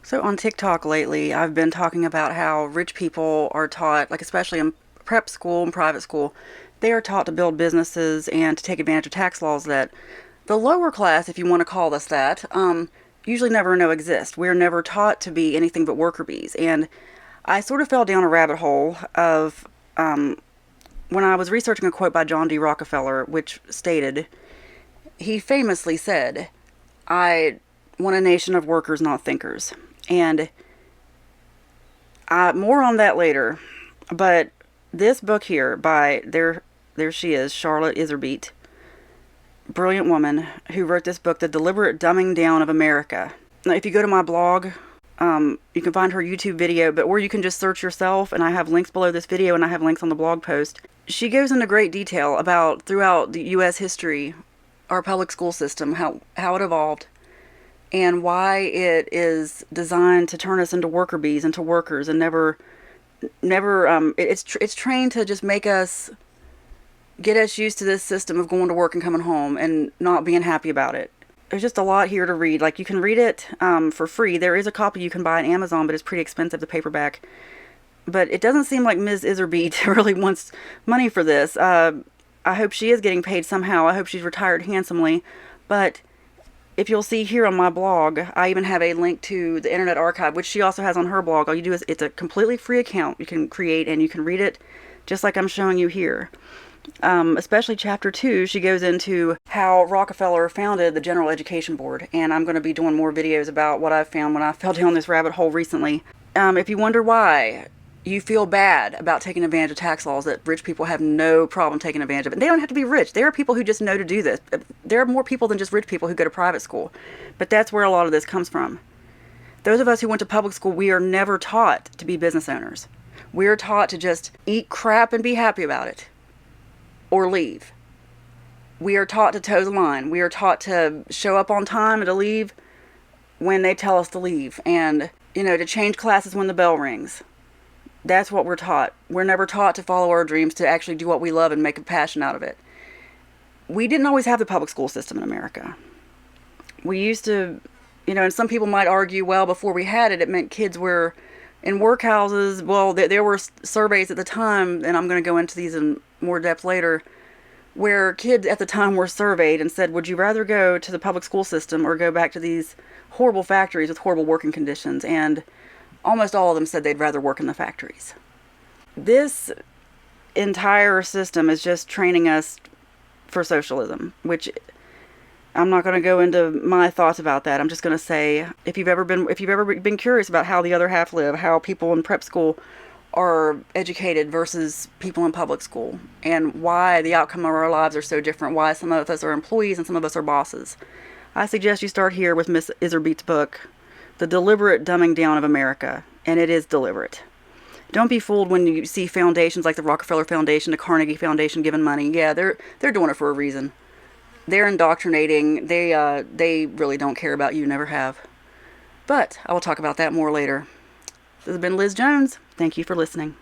So on TikTok lately, I've been talking about how rich people are taught, like especially in prep school and private school, they are taught to build businesses and to take advantage of tax laws that the lower class, if you want to call us that, usually never know exist. We're never taught to be anything but worker bees. And I sort of fell down a rabbit hole of when I was researching a quote by John D. Rockefeller, which stated, he famously said, I want a nation of workers, not thinkers. And more on that later. But this book here by there she is, Charlotte Iserbyt, brilliant woman who wrote this book, The Deliberate Dumbing Down of America. Now, if you go to my blog, you can find her YouTube video, but or you can just search yourself, and I have links below this video, and I have links on the blog post. She goes into great detail about throughout the U.S. history, our public school system, how it evolved, and why it is designed to turn us into worker bees, into workers, and it's trained to just make us, get us used to this system of going to work and coming home and not being happy about it. There's just a lot here to read. Like, you can read it for free. There is a copy you can buy on Amazon, but it's pretty expensive, the paperback. But it doesn't seem like Ms. Iserbyt really wants money for this. I hope she is getting paid somehow. I hope she's retired handsomely. But if you'll see here on my blog, I even have a link to the Internet Archive, which she also has on her blog. All you do is, it's a completely free account you can create, and you can read it just like I'm showing you here. Especially chapter 2, she goes into how Rockefeller founded the General Education Board, and I'm going to be doing more videos about what I found when I fell down this rabbit hole recently. If you wonder why you feel bad about taking advantage of tax laws that rich people have no problem taking advantage of it. They don't have to be rich. There are people who just know to do this. There are more people than just rich people who go to private school. But that's where a lot of this comes from. Those of us who went to public school, we are never taught to be business owners. We are taught to just eat crap and be happy about it. Or leave. We are taught to toe the line. We are taught to show up on time and to leave when they tell us to leave. And, to change classes when the bell rings. That's what we're taught. We're never taught to follow our dreams, to actually do what we love and make a passion out of it. We didn't always have the public school system in America. We used to, and some people might argue, well, before we had it, it meant kids were in workhouses. Well, there were surveys at the time, and I'm going to go into these in more depth later, where kids at the time were surveyed and said, would you rather go to the public school system or go back to these horrible factories with horrible working conditions? And almost all of them said they'd rather work in the factories. This entire system is just training us for socialism, which I'm not going to go into my thoughts about that. I'm just going to say, if you've ever been curious about how the other half live, how people in prep school are educated versus people in public school, and why the outcome of our lives are so different, why some of us are employees and some of us are bosses, I suggest you start here with Miss Iserbyt's book, The Deliberate Dumbing Down of America, and it is deliberate. Don't be fooled when you see foundations like the Rockefeller Foundation, the Carnegie Foundation giving money. Yeah, they're doing it for a reason. They're indoctrinating. They really don't care about you, never have. But I will talk about that more later. This has been Liz Jones. Thank you for listening.